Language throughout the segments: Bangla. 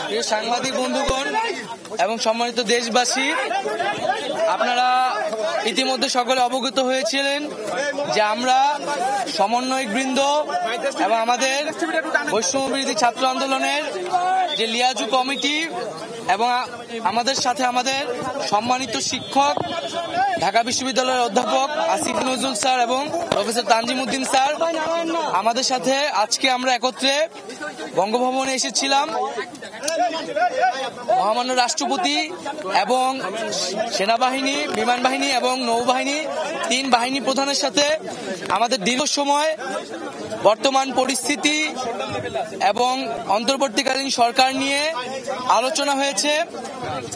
প্রিয় সাংবাদিক বন্ধুগণ এবং সম্মানিত দেশবাসী, আপনারা ইতিমধ্যে সকলে অবগত হয়েছিলেন যে আমরা সমন্বয়ক বৃন্দ এবং আমাদের বৈষম্য বিরোধী ছাত্র আন্দোলনের যে লিয়াজু কমিটি এবং আমাদের সাথে আমাদের সম্মানিত শিক্ষক ঢাকা বিশ্ববিদ্যালয়ের অধ্যাপক আসিফ নজরুল স্যার এবং প্রফেসর তানজিমউদ্দিন স্যার আমাদের সাথে আজকে আমরা একত্রে বঙ্গভবনে এসেছিলাম। মহামান্য রাষ্ট্রপতি এবং সেনাবাহিনী, বিমান বাহিনী এবং নৌবাহিনী, 3 বাহিনী প্রধানের সাথে আমাদের দীর্ঘ সময় বর্তমান পরিস্থিতি এবং অন্তর্বর্তীকালীন সরকার নিয়ে আলোচনা হয়েছে।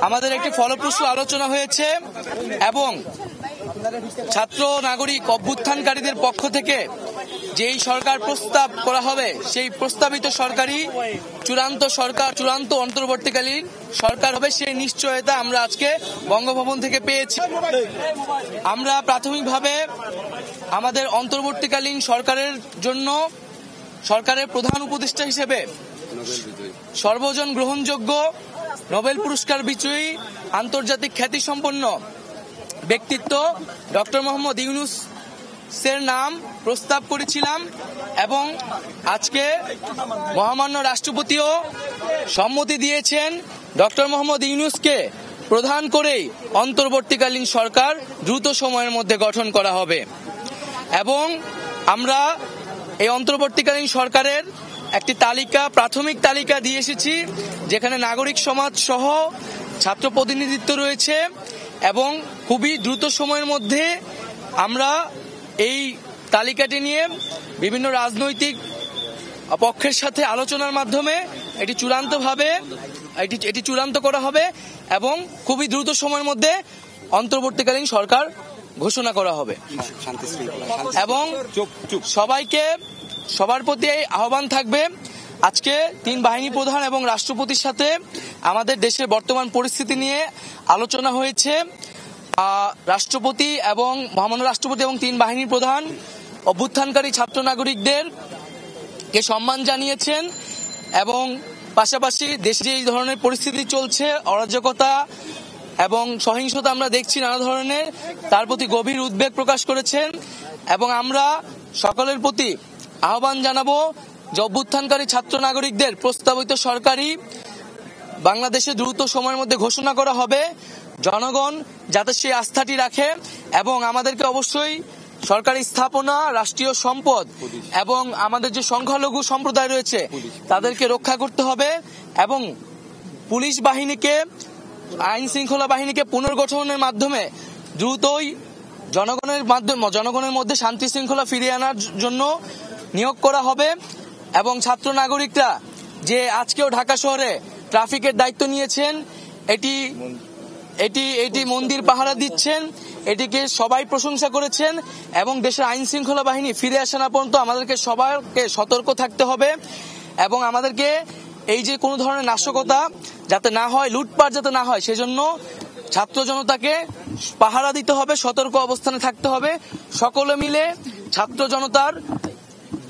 আমাদের একটি ফলপ্রসূ আলোচনা হয়েছে এবং ছাত্র নাগরিক অভ্যুত্থানকারীদের পক্ষ থেকে যেই সরকার প্রস্তাব করা হবে সেই প্রস্তাবিত সরকারই চূড়ান্ত অন্তর্বর্তীকালীন সরকার হবে, সেই নিশ্চয়তা আমরা আজকে বঙ্গভবন থেকে পেয়েছি। আমরা প্রাথমিকভাবে আমাদের অন্তর্বর্তীকালীন সরকারের জন্য সরকারের প্রধান উপদেষ্টা হিসেবে সর্বজন গ্রহণযোগ্য নোবেল পুরস্কার বিজয়ী আন্তর্জাতিক খ্যাতিসম্পন্ন ব্যক্তিত্ব ডক্টর মোহাম্মদ ইউনূসের নাম প্রস্তাব করেছিলাম এবং আজকে মহামান্য রাষ্ট্রপতিও সম্মতি দিয়েছেন ডক্টর মোহাম্মদ ইউনূসকে প্রধান করেই অন্তর্বর্তীকালীন সরকার দ্রুত সময়ের মধ্যে গঠন করা হবে। এবং আমরা এই অন্তর্বর্তীকালীন সরকারের একটি প্রাথমিক তালিকা দিয়ে এসেছি, যেখানে নাগরিক সমাজ সহ ছাত্র প্রতিনিধিত্ব রয়েছে এবং খুবই দ্রুত সময়ের মধ্যে আমরা এই তালিকাটি নিয়ে বিভিন্ন রাজনৈতিক পক্ষের সাথে আলোচনার মাধ্যমে এটি চূড়ান্ত করা হবে এবং খুবই দ্রুত সময়ের মধ্যে অন্তর্বর্তীকালীন সরকার ঘোষণা করা হবে। এবং সবার প্রতি আহ্বান থাকবে, আজকে 3 বাহিনী প্রধান এবং রাষ্ট্রপতির সাথে আমাদের দেশের বর্তমান পরিস্থিতি নিয়ে আলোচনা হয়েছে। রাষ্ট্রপতি এবং মহামান্য রাষ্ট্রপতি এবং 3 বাহিনীর প্রধান অভ্যুত্থানকারী ছাত্র নাগরিকদেরকে সম্মান জানিয়েছেন এবং পাশাপাশি দেশে যে ধরনের পরিস্থিতি চলছে, অরাজকতা এবং সহিংসতা আমরা দেখছি নানা ধরনের, তার প্রতি গভীর উদ্বেগ প্রকাশ করেছেন। এবং আমরা সকলের প্রতি আহ্বান জানাবো যে অভ্যুত্থানকারী ছাত্র নাগরিকদের প্রস্তাবিত সরকারি বাংলাদেশে দ্রুত সময়ের মধ্যে ঘোষণা করা হবে। জনগণ যাতে সেই আস্থাটি রাখে এবং আমাদেরকে অবশ্যই সরকারি স্থাপনা, রাষ্ট্রীয় সম্পদ এবং আমাদের যে সংখ্যালঘু সম্প্রদায় রয়েছে তাদেরকে রক্ষা করতে হবে এবং পুলিশ বাহিনীকে, আইন শৃঙ্খলা বাহিনীকে পুনর্গঠনের মাধ্যমে দ্রুতই জনগণের মধ্যে শান্তি শৃঙ্খলা ফিরিয়ে আনার জন্য নিয়োগ করা হবে। এবং ছাত্র নাগরিকরা যে আজকেও ঢাকা শহরে ট্রাফিকের দায়িত্ব নিয়েছেন, এটি মন্দির পাহারা দিচ্ছেন, এটিকে সবাই প্রশংসা করেছেন এবং দেশের আইন শৃঙ্খলা বাহিনী ফিরে আসা না পর্যন্ত আমাদেরকে সবাইকে সতর্ক থাকতে হবে এবং আমাদেরকে এই যে কোনো ধরনের নাশকতা যাতে না হয়, লুটপাট যাতে না হয়, সেজন্য ছাত্র জনতাকে পাহারা দিতে হবে, সতর্ক অবস্থানে থাকতে হবে। সকলে মিলে ছাত্র জনতার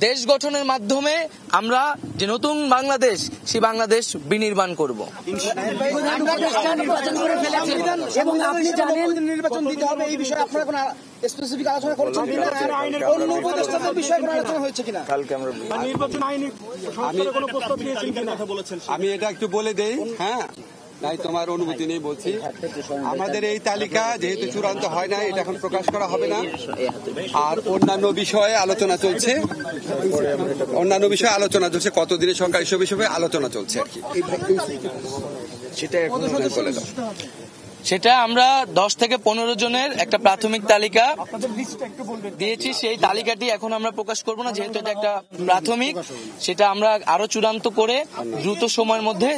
দেশ গঠনের মাধ্যমে আমরা যে নতুন বাংলাদেশ, সেই বাংলাদেশ বিনির্মাণ করব। নির্বাচন দিতে হবে, এই বিষয়ে আপনারা কোনো স্পেসিফিক আলোচনা করছেন কিনা? অন্য উপদেষ্টাদের বিষয়ে কোনো আলোচনা হয়েছে কিনা? আমি এটা একটু বলে দেই। হ্যাঁ, নাই তোমার অনুমতি নেই বলছি। আমাদের এই তালিকা যেহেতু চূড়ান্ত হয় না, এটা এখন প্রকাশ করা হবে না। আর অন্যান্য বিষয়ে আলোচনা চলছে, কতদিনের সংখ্যা এসব বিষয়ে আলোচনা চলছে আর কি। সেটা আমরা 10 থেকে 15 জনের একটা প্রাথমিক তালিকা দিয়েছি। সেই তালিকাটি এখন আমরা প্রকাশ করব না, যেহেতু এটা একটা প্রাথমিক। সেটা আমরা আরো চূড়ান্ত করে দ্রুত সময়ের মধ্যে